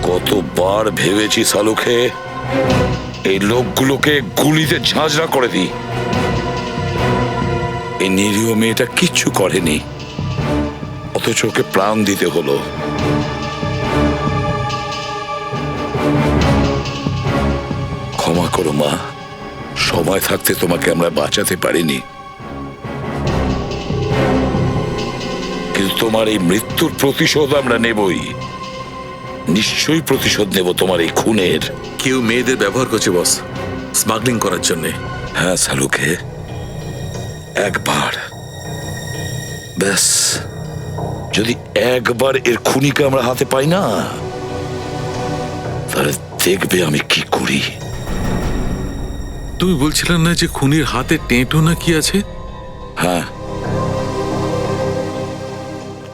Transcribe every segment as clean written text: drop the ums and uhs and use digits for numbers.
কতবার ভেবেছি সালুকে এই লোকগুলোকে গুলিতে ঝাঁঝরা করে দিই। এই নিরীহ মেয়েটা কিচ্ছু করেনি, অথচ ওকে প্রাণ দিতে হলো। ক্ষমা করো মা, সময় থাকতে তোমাকে আমরা বাঁচাতে পারিনি, কিন্তু তোমার এই মৃত্যুর প্রতিশোধ আমরা নেবই। নিশ্চয়ই প্রতিশোধ নেব তোমার এই খুনের। কেউ মেয়েদের ব্যবহার করছে বস, স্মাগলিং করার জন্য। হ্যাঁ সালুকে, একবার, ব্যাস, যদি একবার এর খুনিকে আমরা হাতে পাই না, তাহলে দেখবে আমি কি করি। তুমি বলছিলে না যে খুনির হাতে টেঁটো না কি আছে? হ্যাঁ,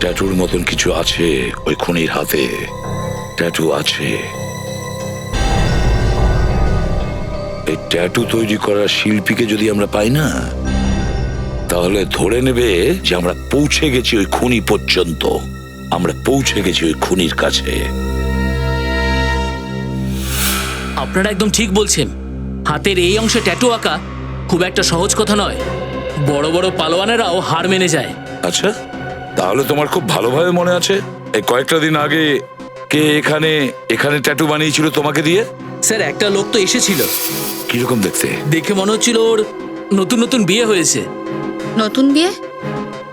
ট্যাটুর মতন কিছু আছে ওই খুনির হাতে। ট্যাটু আছে। এই ট্যাটু তৈরি করার শিল্পীকে যদি আমরা পাই না, তাহলে ধরে নেবে যে আমরা পৌঁছে গেছি ওই খুনি পর্যন্ত, আমরা পৌঁছে গেছি ওই খুনির কাছে। আপনারা একদম ঠিক বলছেন। হাতের এই অংশে ট্যাটু আঁকা খুব একটা সহজ কথা নয়। বড় বড় পালোয়ানেরাও হার মেনে যায়। আচ্ছা, তাহলে তোমার খুব ভালোভাবে মনে আছে এই কয়েকটা দিন আগে কে এখানে এখানে ট্যাটু বানিয়েছিল তোমাকে দিয়ে? স্যার, একটা লোক তো এসেছিল। কিরকম দেখতে? দেখে মনে হচ্ছিল ওর নতুন নতুন বিয়ে হয়েছে। নতুন বিয়ে?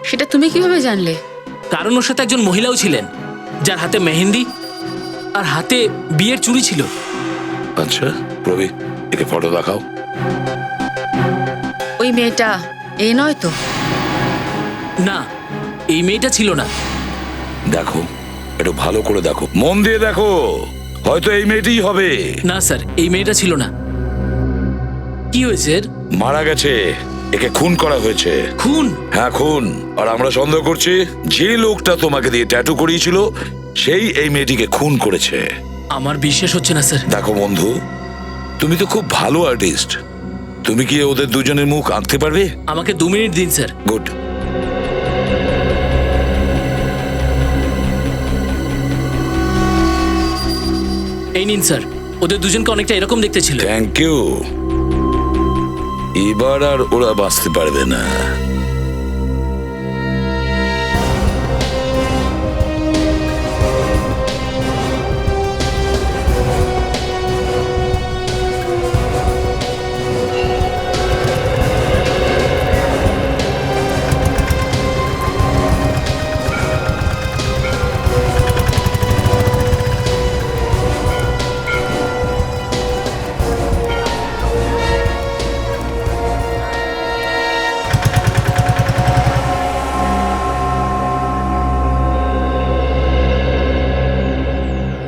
সেটা তুমি কিভাবে জানলে? কারণ ওর সাথে একজন মহিলাও ছিলেন, যার হাতে মেহেন্দি আর হাতে বিয়ের চুড়ি ছিল। আচ্ছা প্রবি, একে ফটো দেখাও। ওই মেয়েটা এই নয় তো? না, এই মেয়েটা ছিল না। দেখো, একটু ভালো করে দেখো, মন দিয়ে দেখো, হয়তো এই মেয়েটিই হবে। না স্যার, এই মেয়েটা ছিল না। কি হয়েছে এর? মারা গেছে, একে খুন করা হয়েছে। খুন? হ্যাঁ খুন। আর আমরা সন্দেহ করছি যে লোকটা তোমাকে দিয়ে ট্যাটু করিয়েছিল সেই এই মেয়েটিকে খুন করেছে। আমার বিশ্বাস হচ্ছে না স্যার। দেখো বন্ধু, তুমি তো খুব ভালো আর্টিস্ট, তুমি কি ওদের দুজনের মুখ আঁকতে পারবে? আমাকে 2 মিনিট দিন স্যার। গুড। এই নিন স্যার, ওদের দুজনকে অনেকটা এরকম দেখতে ছিল। Thank you. এবার আর ওরা বাঁচতে পারবে না।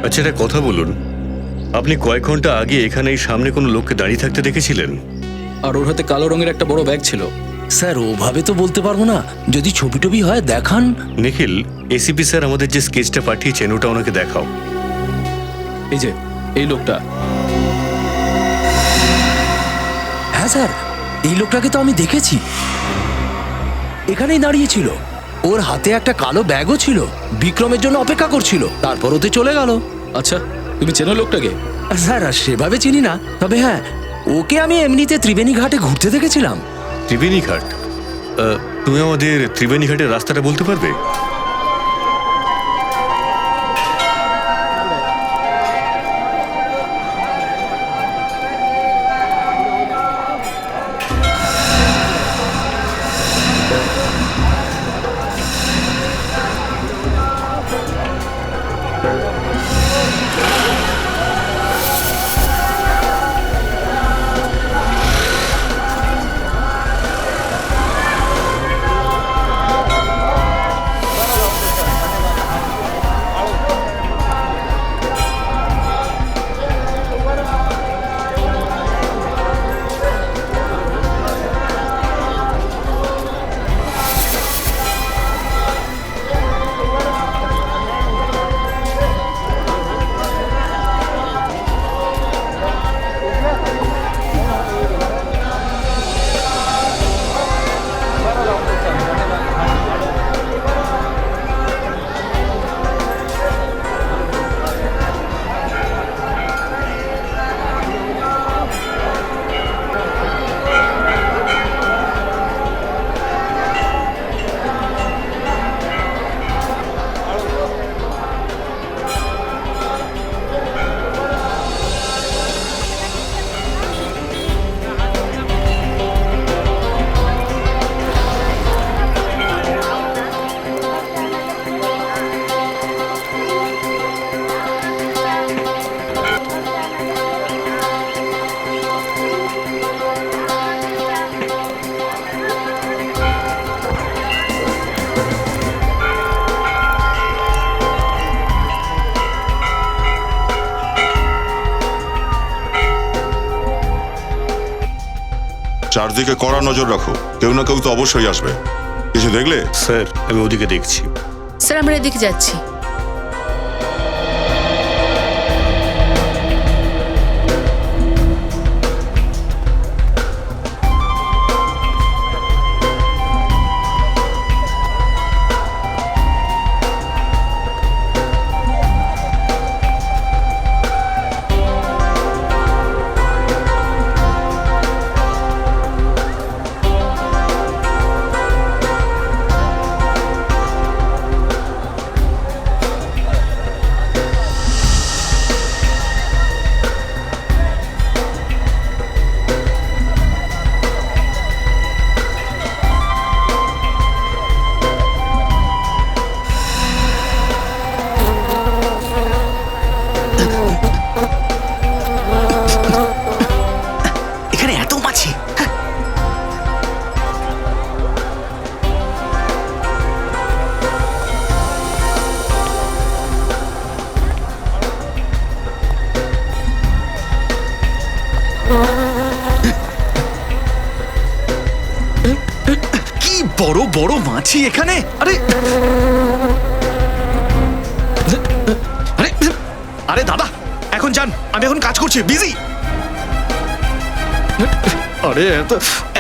আচ্ছা, একটা কথা বলুন, আপনি কয়েক ঘন্টা আগে এখানে এই সামনে কোনো লোককে দাঁড়িয়ে থাকতে দেখেছিলেন? আর ওর হাতে কালো রঙের একটা বড় ব্যাগ ছিল। স্যার, ওভাবে তো বলতে পারবো না, যদি ছবি টবি হয় দেখান। নিখিল, এসিপি স্যার আমাদের যে স্কেচটা পাঠিয়েছেন ওটা ওনাকে দেখাও। এই যে এই লোকটা। হ্যাঁ স্যার, এই লোকটাকে তো আমি দেখেছি, এখানেই দাঁড়িয়েছিল। ওর হাতে একটা কালো ব্যাগও ছিল, বিক্রমের জন্য অপেক্ষা করছিল, তারপর ওতে চলে গেল। আচ্ছা, তুমি চেনো লোকটাকে? স্যার সেভাবে চিনি না, তবে হ্যাঁ, ওকে আমি এমনিতে ত্রিবেণী ঘাটে ঘুরতে দেখেছিলাম। ত্রিবেণী ঘাট? তুমি আমাদের ত্রিবেণী ঘাটের রাস্তাটা বলতে পারবে? চারদিকে কড়া নজর রাখো, কেউ না কেউ তো অবশ্যই আসবে। কিছু দেখলে? স্যার আমি ওদিকে দেখছি। স্যার আমরা এদিকে যাচ্ছি। এখানে এত মাছি। কি বড় বড় মাছি এখানে! আরে আরে আরে দাদা, এখন যান, আমি এখন কাজ করছি, বিজি। আরে এত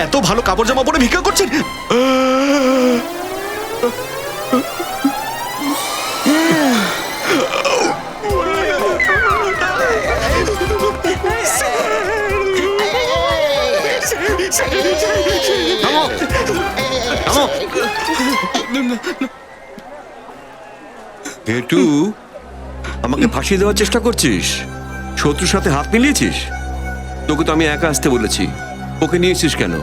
এত ভালো কাপড় জামা পরে ভিক্ষা করছেন? ঘেটু, আমাকে ফাঁসি দেওয়ার চেষ্টা করছিস? শত্রুর সাথে হাত মিলিয়েছিস? তোকে তো আমি একা আসতে বলেছি, ওকে নিয়েছিস কেন?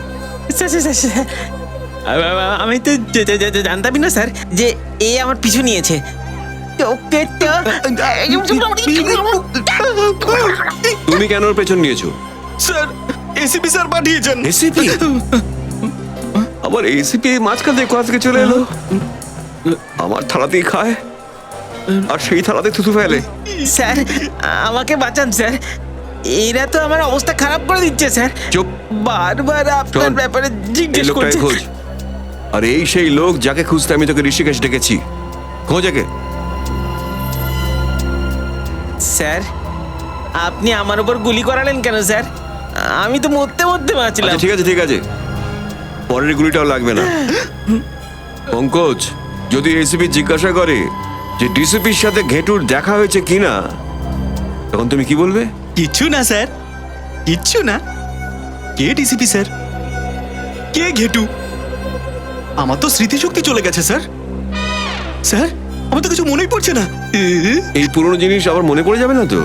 আমি তো জানতামই না স্যার যে এ আমার পিছু নিয়েছে। ওকে তো তুমি কেন ওর পেছন নিয়েছো? স্যার, এসিপি স্যার পাঠিয়েছেন। এসিপি? আবার এসিপি মাঝখান দিয়ে কোথা থেকে চলে এলো? আমার থালাতেই খায় আর সেই থালাতে থুতু ফেলে। স্যার আমাকে বাঁচান স্যার, এরা তো আমার অবস্থা খারাপ করে দিচ্ছে স্যার। চুপ। বারবার আপনার শোন, ব্যাপারে এই জিজ্ঞেস লোকটাই করছে। খোঁজ। আর এই সেই লোক যাকে খুঁজতে আমি তোকে ঋষিকেশ ডেকেছি। খোঁজ একে। স্যার আপনি আমার উপর গুলি করালেন কেন স্যার? আমি তো মরতে মরতে বাঁচলাম। আচ্ছা ঠিক আছে ঠিক আছে, পরের গুলিটাও লাগবে না। পঙ্কজ, যদি এসিপি জিজ্ঞাসা করে যে ডিসিপির সাথে ঘেটুর দেখা হয়েছে কিনা, তখন তুমি কি বলবে? কিচ্ছু না স্যার, কিচ্ছু না। কে ডিসিপি স্যার? কে ঘেটু? আমার তো স্মৃতিশক্তি চলে গেছে স্যার। স্যার আমার তো কিছু মনেই পড়ছে না। এই পুরনো জিনিস আবার মনে পড়ে যাবে না তো?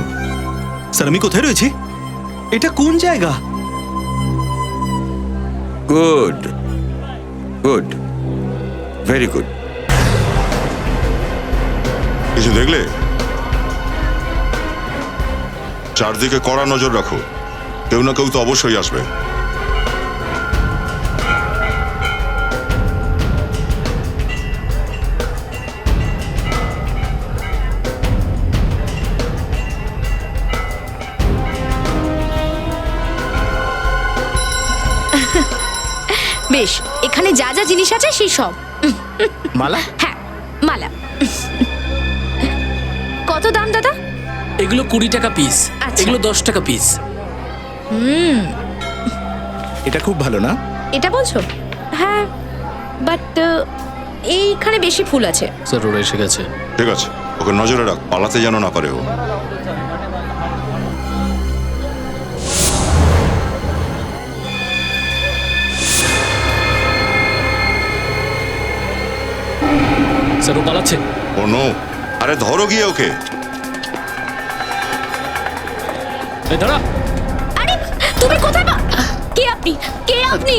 স্যার আমি কোথায় রয়েছি? এটা কোন জায়গা? Good good, very good. কিছু দেখলে? চারদিকে কড়া নজর রাখো, কেউ না কেউ তো অবশ্যই আসবে। বেশ, এখানে যা যা জিনিস আছে সেই সব। মালা? হ্যাঁ, মালা। কত দাম দাদা? এগুলো 20 টাকা পিস, আচ্ছা। এগুলো 10 টাকা পিস। এটা খুব ভালো না? এটা বলছো? হ্যাঁ, বাট এইখানে বেশি ফুল আছে। স্যার ওরা এসে গেছে। ঠিক আছে, ওকে নজরে রাখ, পালাতে যেন না পারে ও। স্যার ও পালাচ্ছে। ও নো, আরে ধরো গিয়ে ওকে। এই দাঁড়া। আরে তুমি কোথায় কে আপনি? কে আপনি?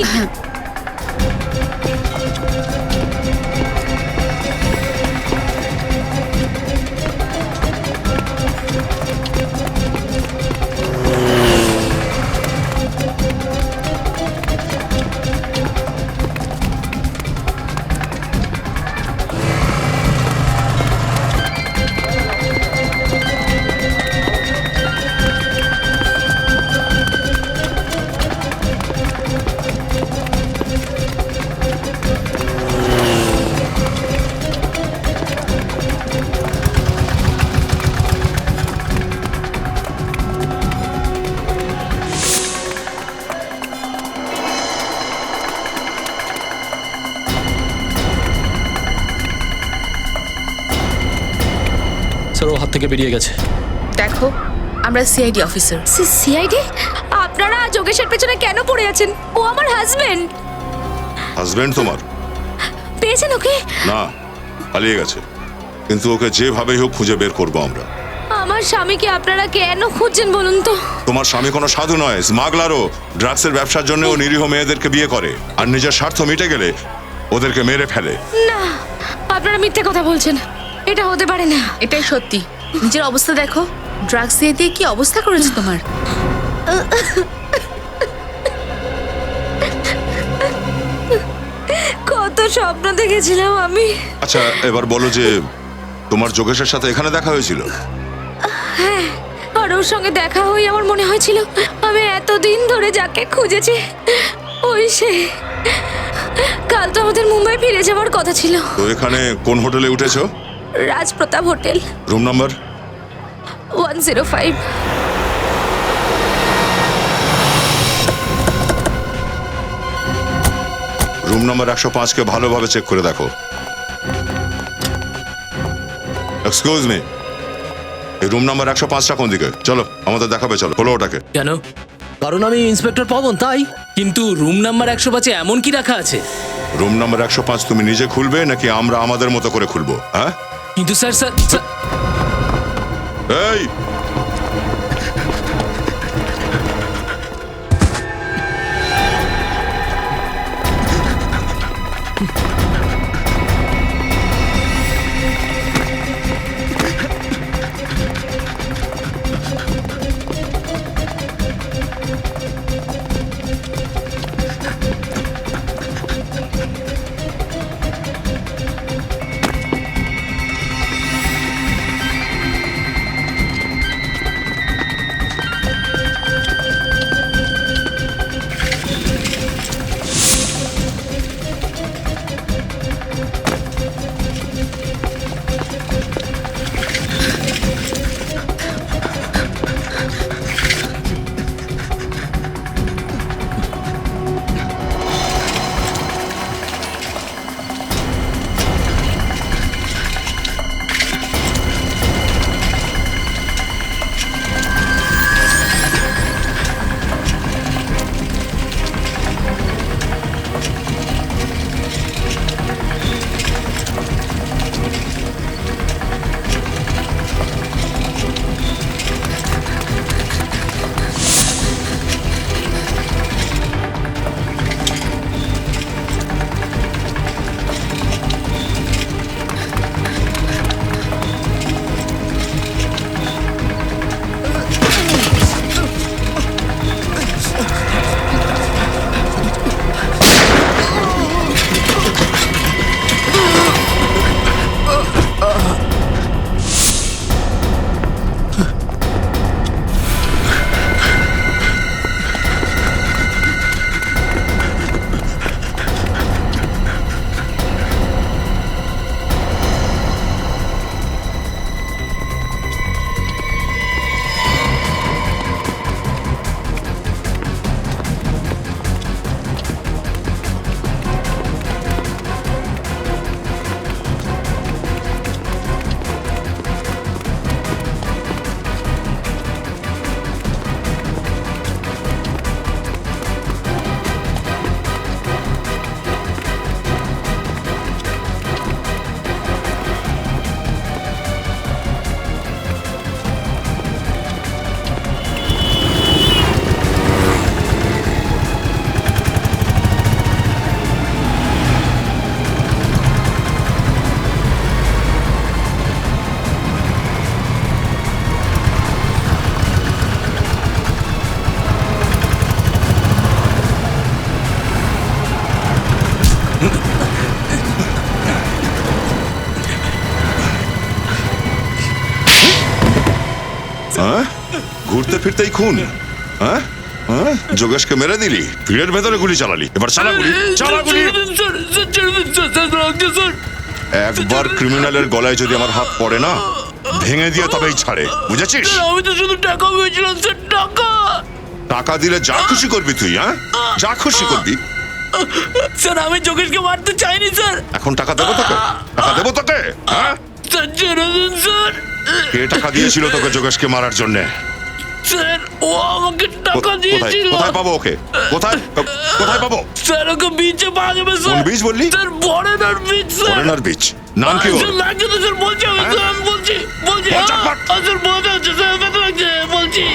থেকে বেরিয়ে গেছে। দেখো আমরা সিআইডি অফিসার। সিআইডি? আপনারা যোগেশের পেছনে কেন পড়ে আছেন? ও আমার হাজবেন্ড। হাজবেন্ড তোমার? পেয়েছেন ওকে? না, পালিয়ে গেছে, কিন্তু ওকে যেভাবেই হোক খুঁজে বের করবো আমরা। আমার স্বামীকে আপনারা কেন খুঁজছেন বলুন তো? তোমার স্বামী কোনো সাধু নয়, স্মাগলারও। ড্রাগসের ব্যবসার জন্য ও নিরীহ মেয়েদেরকে বিয়ে করে, আর নিজের স্বার্থ মিটে গেলে ওদেরকে মেরে ফেলে। না, আপনারা মিথ্যে কথা বলছেন, এটা হতে পারে না। এটাই সত্যি। নিজের অবস্থা দেখো, ড্রাগস দিয়ে দিয়ে কি অবস্থা করেছে তোমার। কত স্বপ্ন দেখেছিলাম আমি। আচ্ছা এবার বলো যে তোমার যোগেশের সাথে এখানে দেখা হয়েছিল? আর ওর সঙ্গে দেখা হয়ে আমার মনে হয়েছিল আমি এতদিন ধরে যাকে খুঁজেছি ওই সে। কাল তো আমাদের মুম্বাই ফিরে যাওয়ার কথা ছিল। তো এখানে কোন হোটেলে উঠেছো? Rajpratap hotel, room number? 105। Room number 105-কে ভালোভাবে চেক করে দেখো। এক্সকিউজ মি, এই রুম নাম্বার 105টা কোন দিকে? চলো আমাদের দেখাবে, চলো খোলো ওটাকে। কেন? কারণ আমি ইন্সপেক্টর পবন, তাই। কিন্তু রুম নাম্বার 105-এ এমন কি রাখা আছে? রুম নাম্বার 105 তুমি নিজে খুলবে নাকি আমরা আমাদের মতো করে খুলবো? হ্যাঁ কিন্তু স্যার স্যার স্যার- এই হ্যাঁ ঘুরতে ফিরতেই খুন? হ্যাঁ হ্যাঁ যোগেশকে মেরে দিলি, ভিড়ের ভেতরে গুলি চালালি, এবার চালা গুলি, চালা গুলি। একবার ক্রিমিনালের গলায় যদি আমার হাত পড়ে না, ভেঙে দিয়ে তবেই ছাড়ে, বুঝেছিস? আমি তো শুধু টাকা পেয়েছিলাম স্যার, টাকা। টাকা দিলে যা খুশি করবি তুই, হ্যাঁ যা খুশি করবি। স্যার আমি যোগেশকে মারতে চাইনি স্যার। এখন টাকা দেবো তোকে, টাকা দেবো তোকে, হ্যাঁ? স্যার ছেড়ে দিন স্যার। কে টাকা দিয়েছিল তোকে যোগেশকে মারার জন্য? স্যার ও আমাকে টাকা দিয়েছিল। কোথায় পাবো ওকে? কোথায় কোথায় পাবো? স্যার ওকে বিচে পাওয়া যাবে কোন স্যার। বীজ বললি? Sir foreigner beach sir. Foreigner beach? নাম কি ওর? স্যার লাগছে তো স্যার, বলছি আমি স্যার, আমি বলছি বল, চাপা। স্যার বলতে হচ্ছে স্যার, ব্যথা লাগছে বলছি।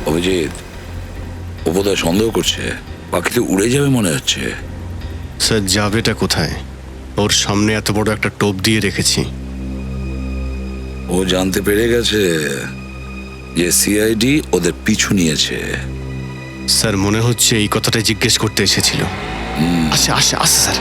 অভিজিৎ, ও বোধহয় সন্দেহ করছে, পাখিতে উড়ে যাবে মনে হচ্ছে। স্যার যাবেটা কোথায়? ওর সামনে এত বড় একটা টোপ দিয়ে রেখেছি। ও জানতে পেরে গেছে যে সিআইডি ওদের পিছু নিয়েছে। স্যার মনে হচ্ছে এই কথাটা জিজ্ঞেস করতে এসেছিল। আচ্ছা আচ্ছা আচ্ছা স্যার।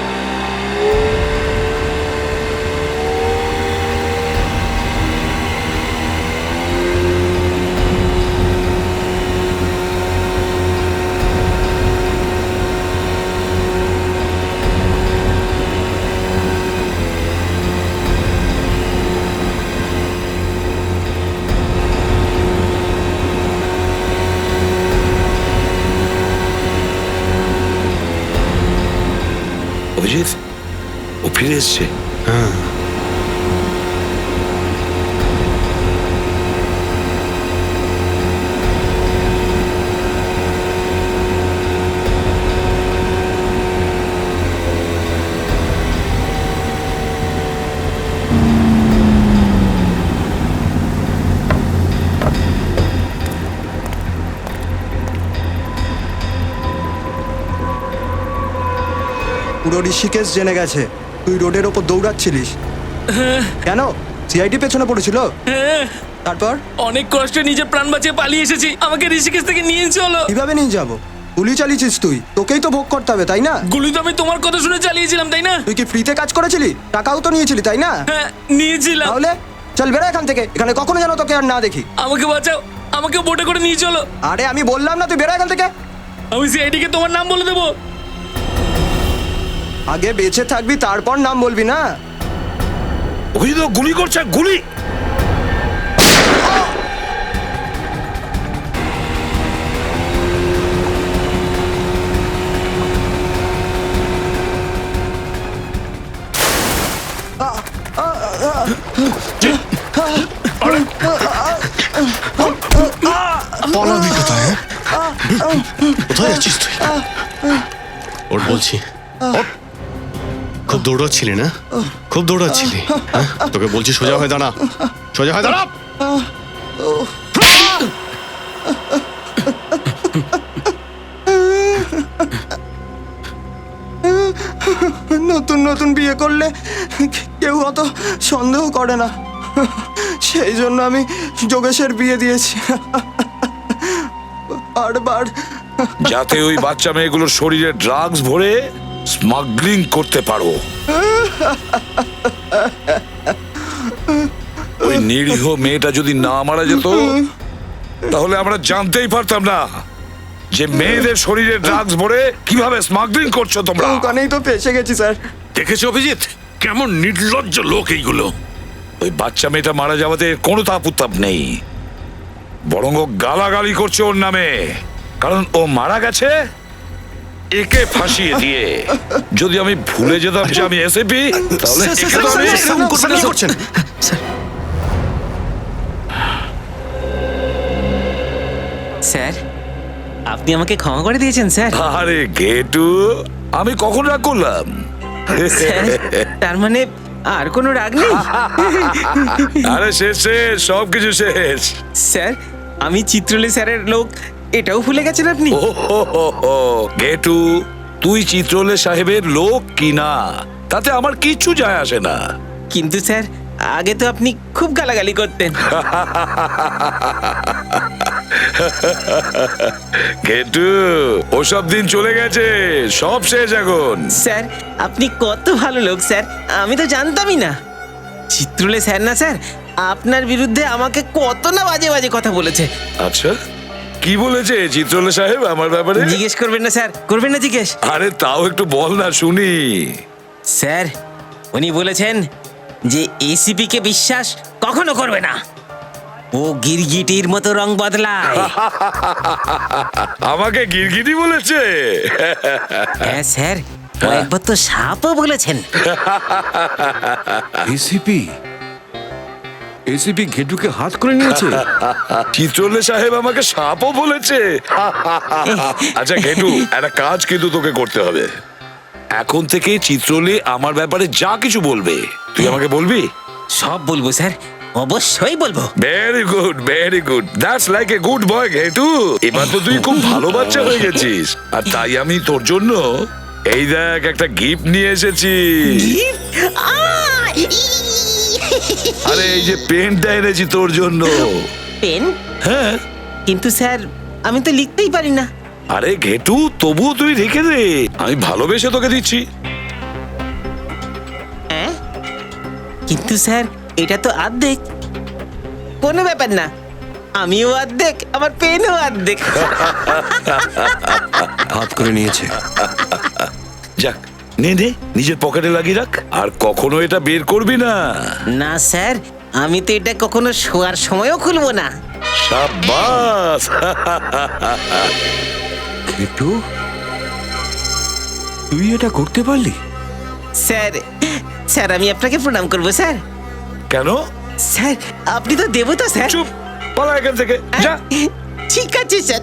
অভিজিৎ, ও ফিরে এসছে। হ্যাঁ পুরো ঋষিকেশ জেনে গেছে তুই রোডের ওপর দৌড়াচ্ছিলিস। কেন? সিআইডি পেছনে পড়েছিল? তারপর? অনেক কষ্টে নিজের প্রাণ বাঁচিয়ে পালিয়ে এসেছি, আমাকে ঋষিকেশ থেকে নিয়ে চলো। কিভাবে নিয়ে যাবো? গুলি চালিয়েছিস তুই, তোকেই তো ভোগ করতে হবে তাই না? গুলি তো আমি তোমার কথা শুনে চালিয়েছিলাম তাই না? তুই কি ফ্রিতে কাজ করেছিলি? টাকাও তো নিয়েছিলি তাই না? হ্যাঁ নিয়েছিলাম। তাহলে চল বেরো এখান থেকে, এখানে কখনো যেন তোকে আর না দেখি। আমাকে বাঁচাও, আমাকে বোটে করে নিয়ে চলো। আরে আমি বললাম না তুই বেরো এখান থেকে। আমি সিআইডি কে তোমার নাম বলে দেবো। আগে বেঁচে থাকবি তারপর নাম বলবি না। অভিজিৎ, ও গুলি করছে, গুলি। পালাবি কোথায়? কোথায় যাচ্ছিস তুই? ওর বলছি ওঠ। খুব দৌড়াচ্ছিলি না? খুব দৌড়াচ্ছিলি? হ্যাঁ? তোকে বলছি সোজা হয়ে দাঁড়া, সোজা হয়ে দাঁড়া। নতুন নতুন বিয়ে করলে কেউ অত সন্দেহ করে না, সেই জন্য আমি যোগেশের বিয়ে দিয়েছি। বারবার যাতে ওই বাচ্চা মেয়েগুলোর শরীরে ড্রাগস ভরে স্মাগলিং করতে পারো। ওই নিরীহ মেয়েটা যদি না মারা যেত তাহলে আমরা জানতেই পারতাম না যে মেয়েদের শরীরে ড্রাগস ভরে কিভাবে স্মাগলিং করছো তোমরা। ওখানেই তো ফেসে গেছি স্যার। দেখেছো অভিজিৎ, কেমন নির্লজ্জ লোক এইগুলো। ওই বাচ্চা মেয়েটা মারা যাওয়াতে কোনো তাপ উত্তাপ নেই, বরং ও গালাগালি করছে ওর নামে, কারণ ও মারা গেছে একে ফাঁসিয়ে দিয়ে যদি আমি ভুলে যেতাম যে আমি এসএপি, তাহলে একে তো আমি- কি করছেন? স্যার আপনি আমাকে ক্ষমা করে দিয়েছেন স্যার। আরে গেটু, আমি কখন রাগ করলাম? স্যার, তার মানে আর কোনো রাগ নেই? আরে শেষ শেষ, সবকিছু শেষ। স্যার আমি চিত্রলে স্যারের লোক, এটাও ভুলে গেছেন আপনি? ও হো হো হো, গেটু, তুই চিত্রলে সাহেবের লোক কি না তাতে আমার কিচ্ছু যায় আসে না। কিন্তু স্যার আগে তো আপনি খুব গালাগালি করতেন। গেটু, ওসব দিন চলে গেছে, সব শেষ এখন। স্যার আপনি কত ভালো লোক স্যার, আমি তো জানতামই না। চিত্রলে স্যার না স্যার, আপনার বিরুদ্ধে আমাকে কত না বাজে বাজে কথা বলেছে। আচ্ছা, কি বলেছে চিত্রলে সাহেব আমার ব্যাপারে? জিজ্ঞেস করবেন না স্যার, করবেন না জিজ্ঞেস? আরে তাও একটু বল না শুনি। স্যার উনি বলেছেন যে এসিপি কে বিশ্বাস কখনো করবে না, ও গিরগিটির মতো রং বদলায়। আমাকে গিরগিটি বলেছে? হ্যাঁ স্যার, একবার তো সাপও বলেছেন। এসিপি ঘেটুকে হাত করে নিয়েছে। চিত্রলে সাহেব আমাকে সাপও বলেছে। আচ্ছা ঘেটু, একটা কাজ কিন্তু তোকে করতে হবে। এখন থেকে চিত্রলে আমার ব্যাপারে যা কিছু বলবে তুই আমাকে বলবি। সব বলবো স্যার, অবশ্যই বলবো। Very good, very good, that's like a good boy Ghetu. এবার তো তুই খুব ভালো বাচ্চা হয়ে গেছিস, আর তাই আমি তোর জন্য এই দেখ একটা গিফট নিয়ে এসেছি। আরে এই যে পেনটা এনেছি তোর জন্য। পেন? হ্যাঁ। কিন্তু স্যার আমি তো লিখতেই পারি না। আরে ঘেটু, তবুও তুই রেখে দে, আমি ভালোবেসে তোকে দিচ্ছি। হ্যাঁ কিন্তু স্যার এটা তো অর্ধেক। কোনো ব্যাপার না, আমিও অর্ধেক, আমার পেনও অর্ধেক। হাত করে নিয়েছে। যাক, নে নে, নিজের পকেটে লাগিয়ে রাখ, আর কখনো এটা বের করবি না। না স্যার, আমি তো এটা কখনো শোয়ার সময়ও খুলবো না। শাবাশ। ঘেটু, তুই এটা করতে পারলি? স্যার স্যার আমি আপনাকে প্রণাম করবো স্যার। কেন? স্যার আপনি তো দেবতা স্যার। চুপ, পালা এখান থেকে, যা। ঠিক আছে স্যার।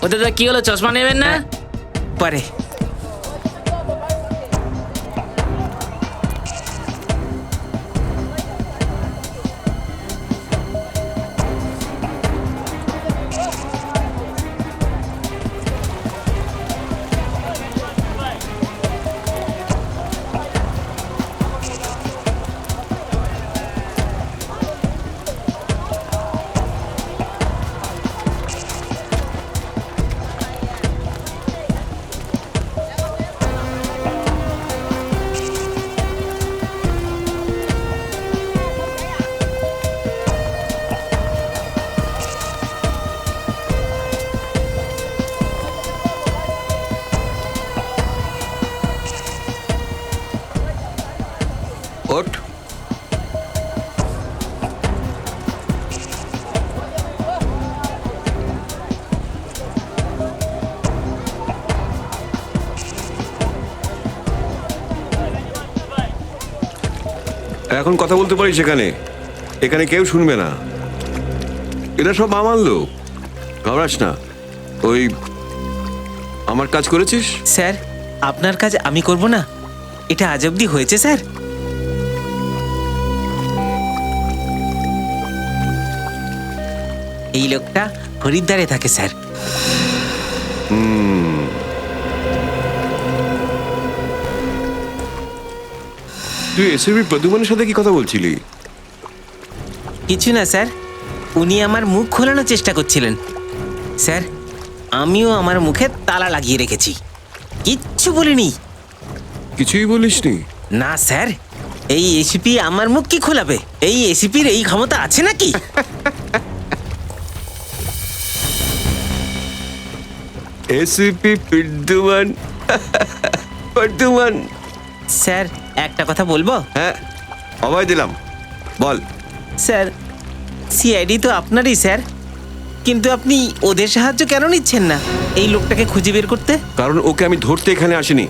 ওদের দাদা কি হলো, চশমা নেবেন না? পরে ওঠ। এখন কথা বলতে পারিস এখানে, এখানে কেউ শুনবে না। এরা সব আমার লোক, ঘবরাস না। ওই আমার কাজ করেছিস? স্যার, আপনার কাজ আমি করব না? এটা আজ অব্দি হয়েছে স্যার? এই লোকটা হরিদ্বারে থাকে স্যার। তুই এসএবি প্রদ্যুম্নের সাথে কি কথা বলছিলি? কিছু না স্যার, উনি আমার মুখ খোলানোর চেষ্টা করছিলেন। স্যার, আমিও আমার মুখে তালা লাগিয়ে রেখেছি, কিচ্ছু বলিনি। কিছুই বলিসনি? না স্যার, এই এসিপি আমার মুখ কি খোলাবে? এই এসিপির এই ক্ষমতা আছে নাকি? এসিপি প্রদ্যুম্ন প্রদ্যুম্ন। স্যার, একটা কথা বলবো? হ্যাঁ, অভয় দিলাম, বল। স্যার, সিআইডি তো আপনারই স্যার, কিন্তু আপনি ওদের সাহায্য কেন নিচ্ছেন না এই লোকটাকে খুঁজে বের করতে? কারণ ওকে আমি ধরতে এখানে আসিনি।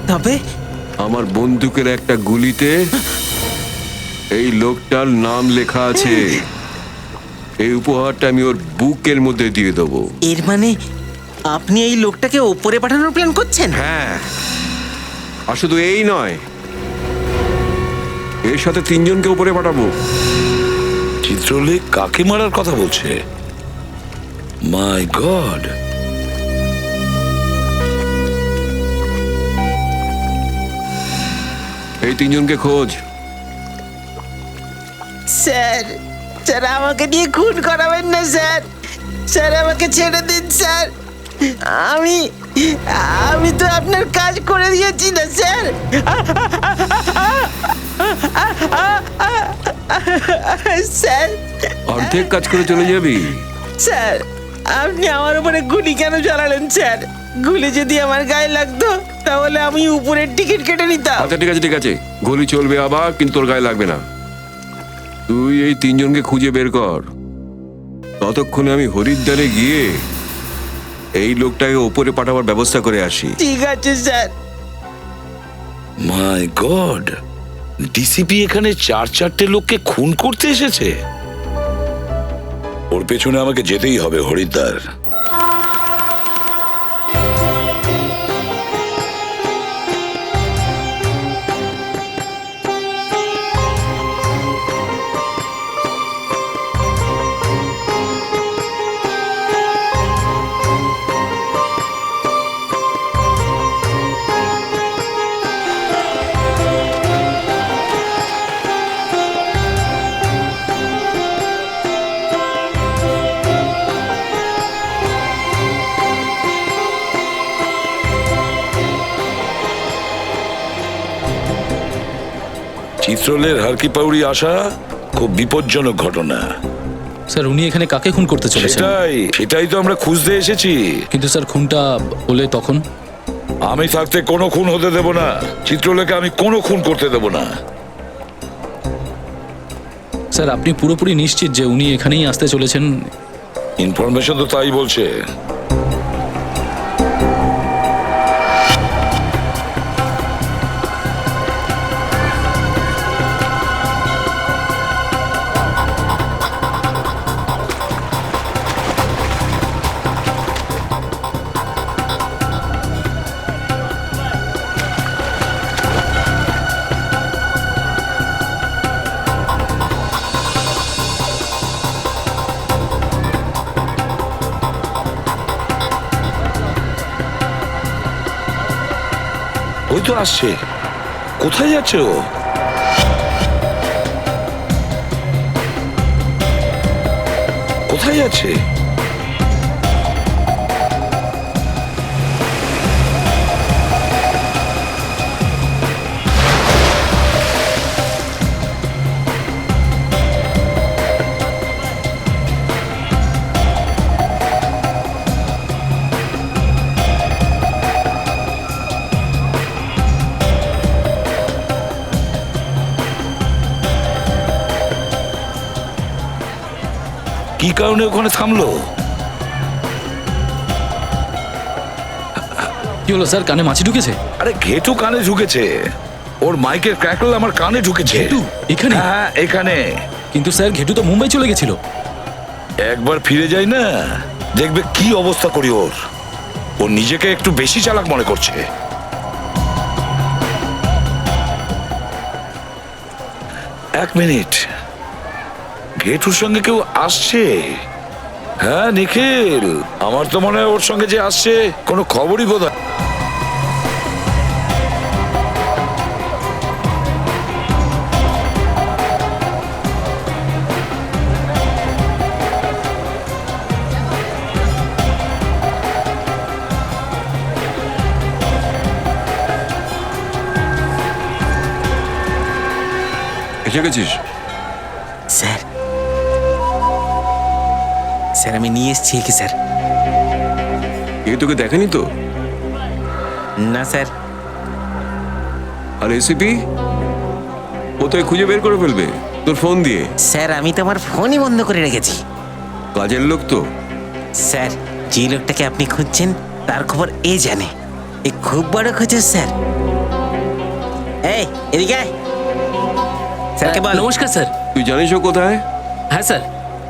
তবে আমার বন্দুকের একটা গুলিতে এই লোকটার নাম লেখা আছে। এই উপহারটা আমি ওর বুকের মধ্যে দিয়ে দেবো। এর মানে আপনি এই লোকটাকে ওপরে পাঠানোর প্ল্যান করছেন? হ্যাঁ, আর শুধু এই নয়, এর সাথে 3 জনকে উপরে পাঠাবো। চিত্রলেখ কাকে মারার কথা বলছে? মাই গড! এই 3 জনকে খোঁজ। স্যার, স্যার আমাকে দিয়ে খুন করাবেন না স্যার। স্যার, আমাকে ছেড়ে দিন স্যার। আমি তো আপনার কাজ করে দিয়েছি না স্যার। স্যার, অর্ধেক কাজ করে চলে যাবি? স্যার, আপনি আমার উপরে গুলি কেন চালালেন স্যার? গুলি যদি আমার গায়ে লাগতো তাহলে আমি উপরের টিকিট কেটে নিতাম। আচ্ছা ঠিক আছে ঠিক আছে, গুলি চলবে আবার, কিন্তু তোর গায়ে লাগবে না। তুই এই 3 জনকে খুঁজে বের কর। ততক্ষণে আমি হরিদ্বারে গিয়ে এই লোকটাকে ওপরে পাঠাবার ব্যবস্থা করে আসি। ঠিক আছে স্যার। মাই গড! ডিসিপি এখানে 4-4টে লোককে খুন করতে এসেছে। ওর পেছনে আমাকে যেতেই হবে হরিদ্বার। চিত্রলের হারকি পাউড়ি আসা খুব বিপজ্জনক ঘটনা। স্যার, উনি এখানে কাকে খুন করতে চলেছেন? সেটাই তো আমরা খুঁজতে এসেছি। কিন্তু স্যার, খুনটা হলে তখন? আমি থাকতে কোনো খুন হতে দেব না। চিত্রলেখা আমি কোনো খুন করতে দেব না। স্যার, আপনি পুরোপুরি নিশ্চিত যে উনি এখানেই আসতে চলেছেন? ইনফরমেশন তো তাই বলছে। ওই তো আসছে। কোথায় যাচ্ছে ও? কোথায় যাচ্ছে? কি কারণে ওখানে থামলো? কি হলো স্যার, কানে মাছি ঢুকেছে? আরে ঘেটু কানে ঢুকেছে। ওর মাইকের ক্র্যাকল আমার কানে ঢুকেছে। ঘেটু এখানে? হ্যাঁ এখানে। কিন্তু স্যার ঘেটু তো মুম্বাই চলে গেছিল। একবার ফিরে যাই না, দেখবে কি অবস্থা করি ওর। ও নিজেকে একটু বেশি চালাক মনে করছে। এক মিনিট, ঘেটুর সঙ্গে কেউ আসছে। হ্যাঁ নিখিল, আমার তো মনে হয় ওর সঙ্গে যে আসছে কোনো খবরই বোধ হয়। এসে গেছিস? স্যার স্যার আমি নিয়ে এসেছি কি স্যার? এ তোকে দেখেনি তো? না স্যার। আর এসিপি ও তোকে খুঁজে বের করে ফেলবে তোর ফোন দিয়ে। স্যার আমি তো আমার ফোনই বন্ধ করে রেখেছি। কাজের লোক তো। স্যার যে লোকটাকে আপনি খুঁজছেন তার খবর এ জানে। এ খুব বড় খোঁজের স্যার। এই এদিকে আয়। স্যারকে বল। নমস্কার স্যার। তুই জানিস ও কোথায়? হ্যাঁ স্যার।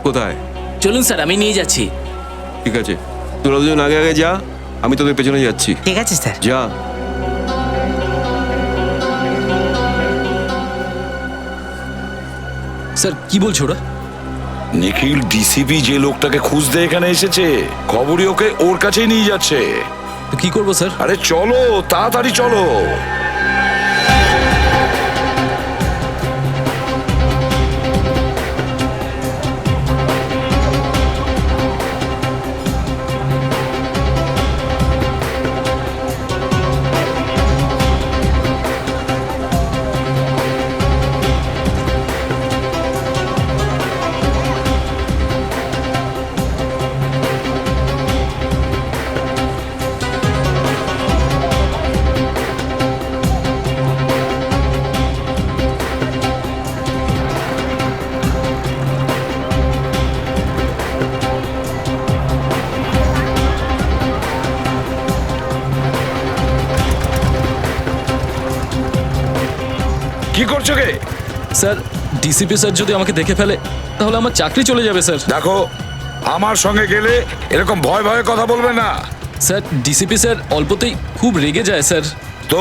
কোথায়? চলুন স্যার, আমি নিয়ে যাচ্ছি। ঠিক আছে, তোরা দুজন আগে আগে যা, আমি তোদের পেছনে যাচ্ছি। ঠিক আছে স্যার। যা। স্যার কি বলছো ওরা? নিখিল, ডিসিপি যে লোকটাকে খুঁজতে এখানে এসেছে, খবরই ওকে ওর কাছেই নিয়ে যাচ্ছে। তো কি করবো স্যার? আরে চলো, তাড়াতাড়ি চলো। কি করছো কে? স্যার ডিসিপি স্যার যদি আমাকে দেখে ফেলে তাহলে আমার চাকরি চলে যাবে স্যার। দেখো, আমার সঙ্গে গেলে এরকম ভয় ভয়ে কথা বলবে না। স্যার ডিসিপি স্যার অল্পতেই খুব রেগে যায় স্যার। তো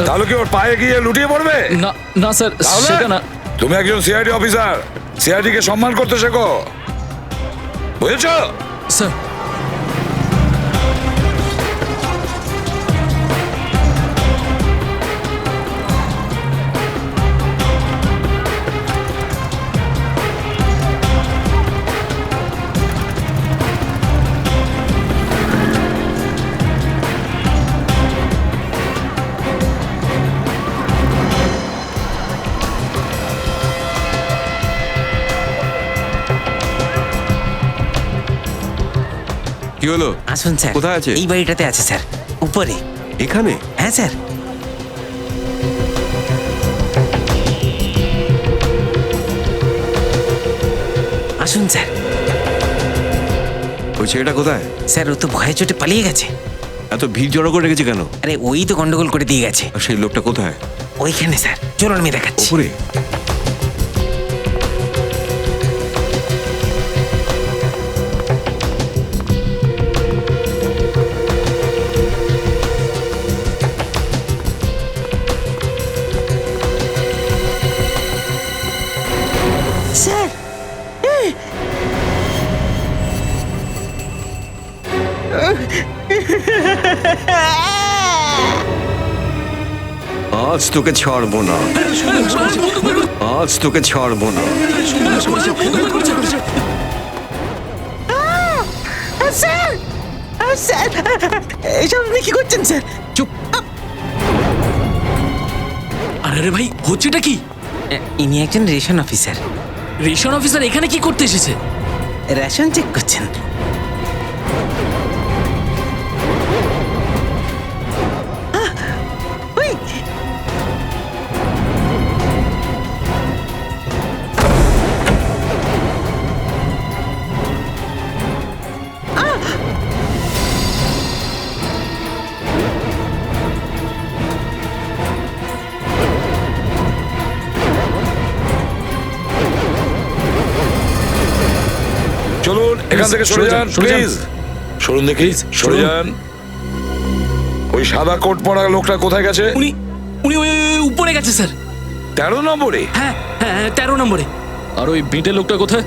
তাহলে কি ওর পায়ে গিয়ে লুটিয়ে পড়বে? না না স্যার, তাহলে? সেটা না। তুমি একজন সিআইডি অফিসার, সিআইডি কে সম্মান করতে শেখো, বুঝেছো? স্যার কি হলো? আসুন স্যার। কোথায় আছে? এই বাড়িটাতে আছে স্যার, উপরে। এখানে? হ্যাঁ স্যার। আসুন স্যার। ওই ছেলেটা কোথায়? স্যার ও তো ভয়ে চোটে পালিয়ে গেছে। এত ভিড় জড়ো করে রেখেছে কেন? আরে ওই তো গন্ডগোল করে দিয়ে গেছে। আর সেই লোকটা কোথায়? ওইখানে স্যার, চলুন আমি দেখাচ্ছি। উপরে? স্যার আজ তোকে ছাড়বো না, আজ তোকে ছাড়বো না। স্যার স্যার এইসব আপনি কি করছেন স্যার? চুপ। আরে ভাই, হচ্ছেটা কি? ইনি একজন রেশন অফিসার। রেশন অফিসার এখানে কি করতে এসেছে? রেশন চেক করছেন। চলুন এখান থেকে সরে যান প্লিজ। সরুন দেখি, সরে যান। ওই সাদা কোট পরা লোকটা কোথায় গেছে? উনি উনি ওই উপরে গেছে স্যার। 13 নম্বরে? হ্যাঁ হ্যাঁ 13 নম্বরে। আর ওই বিটে লোকটা কোথায়?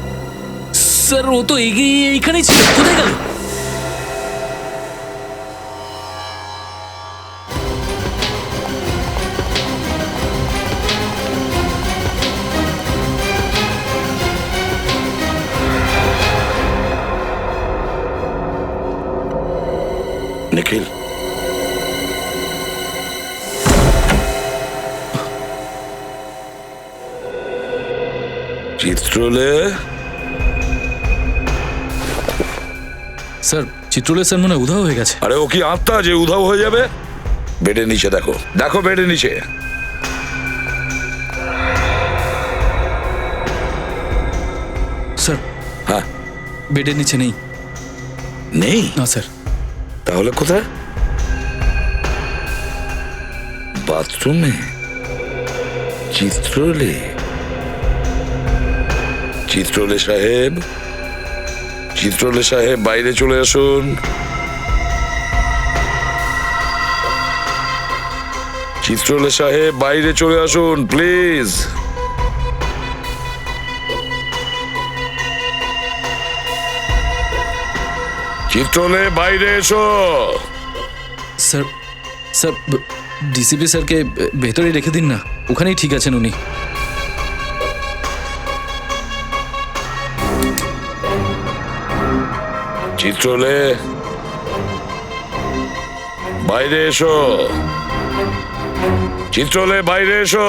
স্যার ও তো এইখানেই ছিল, কোথায় গেল? নিখিল, চিত্রলে। স্যার চিত্রলে স্যার মনে হয় উধাও হয়ে গেছে। আরে ও কি আত্মা যে উধাও হয়ে যাবে? বেডের নিচে দেখো, দেখো বেডের নিচে। স্যার হ্যাঁ, বেডের নিচে নেই। নেই? না স্যার। তাহলে কোথায়? বাথরুমে? চিত্রলে? চিত্রলে সাহেব, চিত্রলে সাহেব বাইরে চলে আসুন। চিত্রলে সাহেব বাইরে চলে আসুন প্লিজ। চিত্রলে বাইরে এসো। স্যার স্যার ডিসিপি স্যারকে ভেতরে রেখে দিন না, ওখানেই ঠিক আছেন উনি। চিত্রলে বাইরে এসো। চিত্রলে বাইরে এসো।